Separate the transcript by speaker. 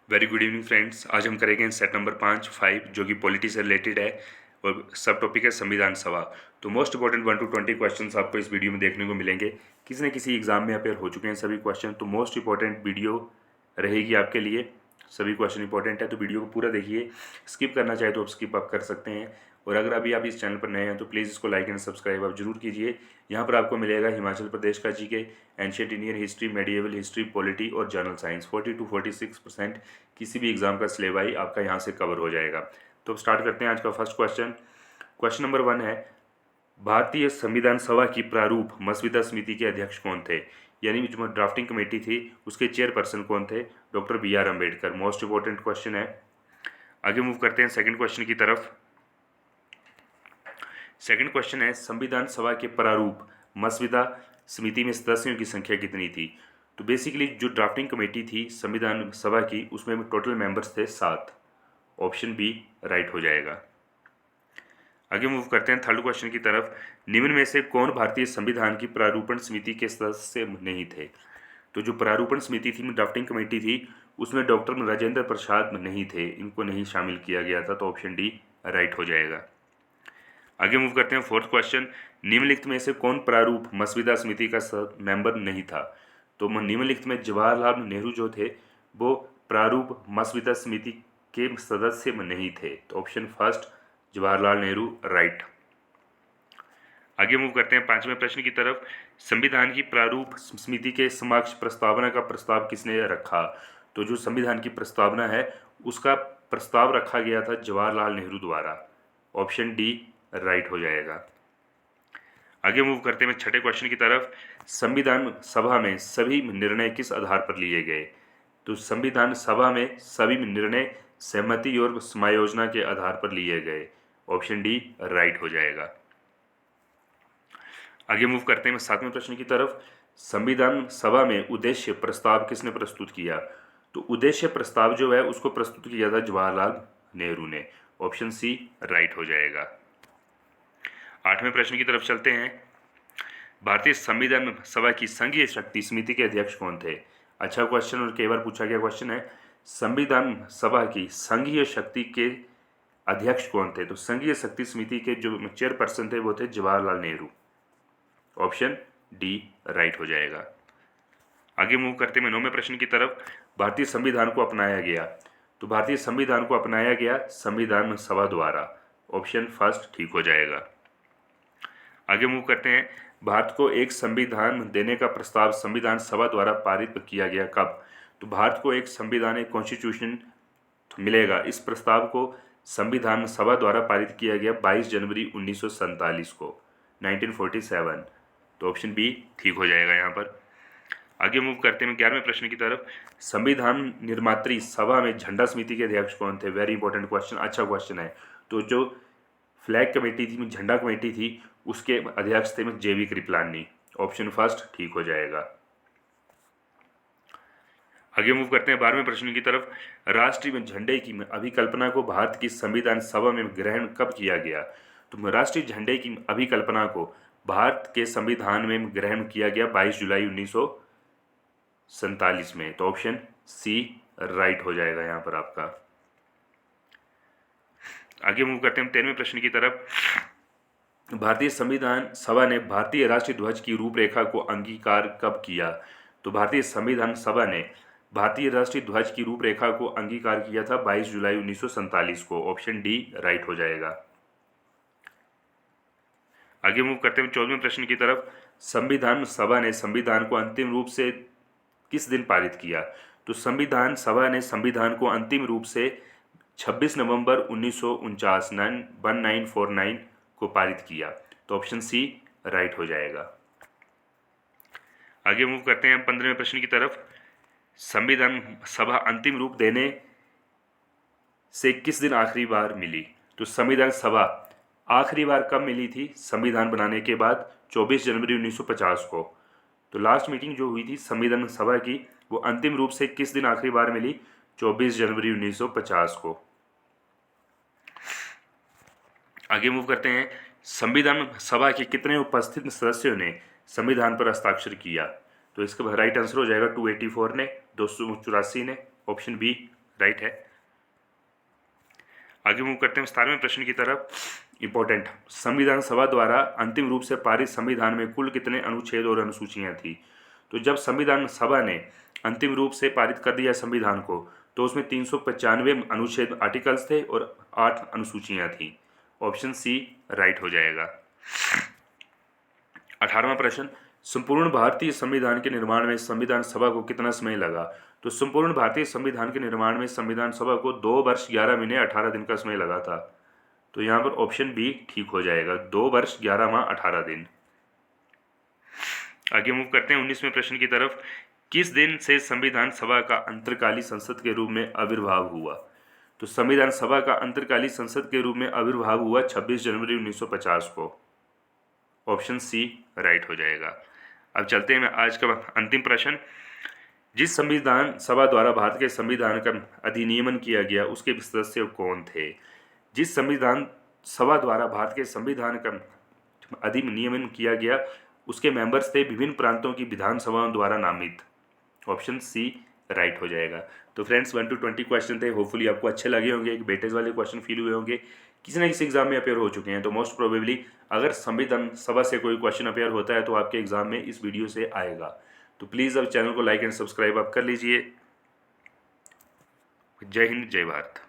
Speaker 1: Very good evening friends. आज हम करेंगे सेट नंबर 5 जो कि पॉलिटी से रिलेटेड है और सब टॉपिक है संविधान सभा। तो मोस्ट इंपॉर्टेंट 1 to 20 क्वेश्चंस आपको इस वीडियो में देखने को मिलेंगे। किसी न किसी एग्जाम में अपेयर हो चुके हैं सभी क्वेश्चन, तो मोस्ट इंपॉर्टेंट वीडियो रहेगी आपके लिए। सभी क्वेश्चन इंपॉर्टेंट है तो वीडियो को पूरा देखिए। स्किप करना चाहे तो आप स्किप आप कर सकते हैं। और अगर अभी आप इस चैनल पर नए हैं तो प्लीज़ इसको लाइक एंड सब्सक्राइब आप जरूर कीजिए। यहाँ पर आपको मिलेगा हिमाचल प्रदेश का GK, ancient Indian history, medieval history, polity और जनरल साइंस। 40 to 46% किसी भी एग्जाम का सिलेबाई आपका यहाँ से कवर हो जाएगा। तो अब स्टार्ट करते हैं आज का फर्स्ट क्वेश्चन। क्वेश्चन नंबर 1 है, भारतीय संविधान सभा की प्रारूप मसविदा समिति के अध्यक्ष कौन थे? यानी जो ड्राफ्टिंग कमेटी थी उसके चेयरपर्सन कौन थे? Doctor BR Ambedkar. Most important question है। आगे मूव करते हैं सेकंड क्वेश्चन की तरफ। सेकंड क्वेश्चन है, संविधान सभा के प्रारूप मसविदा समिति में सदस्यों की संख्या कितनी थी? तो बेसिकली जो ड्राफ्टिंग कमेटी थी संविधान सभा की उसमें टोटल मेंबर्स थे 7। ऑप्शन बी राइट हो जाएगा। आगे मूव करते हैं थर्ड क्वेश्चन की तरफ। निम्न में से कौन भारतीय संविधान की प्रारूपण समिति के सदस्य नहीं थे? तो जो प्रारूपण समिति थी, ड्राफ्टिंग कमेटी थी, उसमें डॉक्टर राजेंद्र प्रसाद नहीं थे, इनको नहीं शामिल किया गया था। तो ऑप्शन डी राइट हो जाएगा। आगे मूव करते हैं फोर्थ क्वेश्चन। निम्नलिखित में से कौन प्रारूप मसविदा समिति का मेंबर नहीं था? तो निम्नलिखित में जवाहरलाल नेहरू जो थे वो प्रारूप मसविदा समिति के सदस्य नहीं थे। तो option first Jawaharlal Nehru right. आगे मूव करते हैं पांचवें प्रश्न की तरफ। संविधान की प्रारूप समिति के समक्ष प्रस्तावना का प्रस्ताव किसने रखा? तो जो संविधान की प्रस्तावना है उसका प्रस्ताव रखा गया था जवाहरलाल नेहरू द्वारा। ऑप्शन डी राइट हो जाएगा। आगे मूव करते हैं छठे क्वेश्चन की तरफ। संविधान सभा में सभी निर्णय किस आधार पर लिए गए? तो संविधान सभा में सभी निर्णय सहमति और समायोजना के आधार पर लिए गए। ऑप्शन डी राइट हो जाएगा। आगे मूव करते हैं सातवें प्रश्न की तरफ। संविधान सभा में उद्देश्य प्रस्ताव किसने प्रस्तुत किया? तो उद्देश्य प्रस्ताव जो है उसको प्रस्तुत किया था जवाहरलाल नेहरू ने। ऑप्शन सी राइट हो जाएगा। आठवें प्रश्न की तरफ चलते हैं। भारतीय संविधान सभा की संघीय शक्ति समिति के अध्यक्ष कौन थे? अच्छा क्वेश्चन और कई बार पूछा गया क्वेश्चन है। संविधान सभा की संघीय शक्ति के अध्यक्ष कौन थे? तो संघीय शक्ति समिति के जो चेयरपर्सन थे वो थे Jawaharlal Nehru. Option D right हो जाएगा। आगे मूव करते हैं नौवें प्रश्न की तरफ। भारतीय संविधान को अपनाया गया। तो भारतीय संविधान को अपनाया गया संविधान सभा द्वारा। ऑप्शन फर्स्ट ठीक हो जाएगा। आगे मूव करते हैं। भारत को एक संविधान देने का प्रस्ताव संविधान सभा द्वारा पारित किया गया कब? तो भारत को एक संविधान एक कॉन्स्टिट्यूशन मिलेगा, इस प्रस्ताव को संविधान सभा द्वारा पारित किया गया 22 जनवरी 1947 को, 1947। तो ऑप्शन बी ठीक हो जाएगा यहाँ पर। आगे मूव करते हैं 11वें प्रश्न की तरफ। संविधान निर्मात्री सभा में झंडा समिति के अध्यक्ष कौन थे? वेरी इंपॉर्टेंट क्वेश्चन, अच्छा क्वेश्चन है। तो जो फ्लैग कमेटी थी, झंडा कमेटी थी, उसके अध्यक्ष थे JV कृपलानी। ऑप्शन फर्स्ट ठीक हो जाएगा। आगे मूव करते हैं 12वें प्रश्न की तरफ। राष्ट्रीय झंडे की अभिकल्पना को भारत की संविधान सभा में ग्रहण कब किया गया? तो राष्ट्रीय झंडे की अभिकल्पना को भारत के संविधान में ग्रहण किया गया 22 जुलाई 1947 में। तो ऑप्शन सी राइट हो जाएगा यहाँ पर आपका। आगे मूव करते हैं 13वें प्रश्न की तरफ। भारतीय संविधान सभा ने भारतीय राष्ट्रीय ध्वज की रूपरेखा को अंगीकार कब किया? तो भारतीय संविधान सभा ने भारतीय राष्ट्रीय ध्वज की रूपरेखा को अंगीकार किया था 22 जुलाई 1947 को। ऑप्शन डी राइट हो जाएगा। आगे मूव करते हैं 14वें प्रश्न की तरफ। संविधान सभा ने संविधान को अंतिम रूप से किस दिन पारित किया? तो संविधान सभा ने संविधान को अंतिम रूप से 26 नवंबर 1949 1949 को पारित किया। तो ऑप्शन सी राइट हो जाएगा। आगे मूव करते हैं 15वें प्रश्न की तरफ। संविधान सभा अंतिम रूप देने से किस दिन आखिरी बार मिली? तो संविधान सभा आखिरी बार कब मिली थी? संविधान बनाने के बाद 24 जनवरी 1950 को। तो लास्ट मीटिंग जो हुई थी संविधान सभा की वो अंतिम रूप से किस दिन आखिरी बार मिली? 24 जनवरी 1950 को। आगे मूव करते हैं। संविधान सभा के कितने उपस्थित सदस्यों ने संविधान पर हस्ताक्षर किया? तो इसका राइट आंसर हो जाएगा 284 ने, 284 ने। ऑप्शन बी राइट है। आगे मूव करते हैं 17वें प्रश्न की तरफ। इंपॉर्टेंट, संविधान सभा द्वारा अंतिम रूप से पारित संविधान में कुल कितने अनुच्छेद और अनुसूचियां थी? तो जब संविधान सभा ने अंतिम रूप से पारित कर दिया संविधान को, तो उसमें 395 अनुच्छेद आर्टिकल्स थे और 8 अनुसूचियां थी। ऑप्शन सी राइट हो जाएगा। 18वां प्रश्न, संपूर्ण भारतीय संविधान के निर्माण में संविधान सभा को कितना समय लगा? तो संपूर्ण भारतीय संविधान के निर्माण में संविधान सभा को 2 वर्ष 11 महीने 18 दिन का समय लगा था। तो यहाँ पर ऑप्शन बी ठीक हो जाएगा, 2 वर्ष 11 माह 18 दिन। आगे मूव करते हैं 19वें प्रश्न की तरफ। किस दिन से संविधान सभा का अंतरकालीन संसद के रूप में आविर्भाव हुआ? तो संविधान सभा का अंतरकालीन संसद के रूप में आविर्भाव हुआ 26 जनवरी 1950 को। ऑप्शन सी राइट हो जाएगा। अब चलते हैं आज का अंतिम प्रश्न। जिस संविधान सभा द्वारा भारत के संविधान का अधिनियमन किया गया उसके सदस्य कौन थे? जिस संविधान सभा द्वारा भारत के संविधान का अधिनियमन किया गया उसके मेंबर्स थे विभिन्न प्रांतों की विधानसभाओं द्वारा नामित। ऑप्शन सी राइट हो जाएगा। तो फ्रेंड्स 1 to 20 क्वेश्चन थे, होपफुली आपको अच्छे लगे होंगे, एक वेटेज वाले क्वेश्चन फील हुए होंगे, किसी ना किसी एग्जाम में अपेयर हो चुके हैं। तो मोस्ट प्रोबेबली अगर संविधान सभा से कोई क्वेश्चन अपेयर होता है तो आपके एग्जाम में इस वीडियो से आएगा। तो प्लीज़ अब चैनल को लाइक एंड सब्सक्राइब आप कर लीजिए। जय हिंद, जय भारत।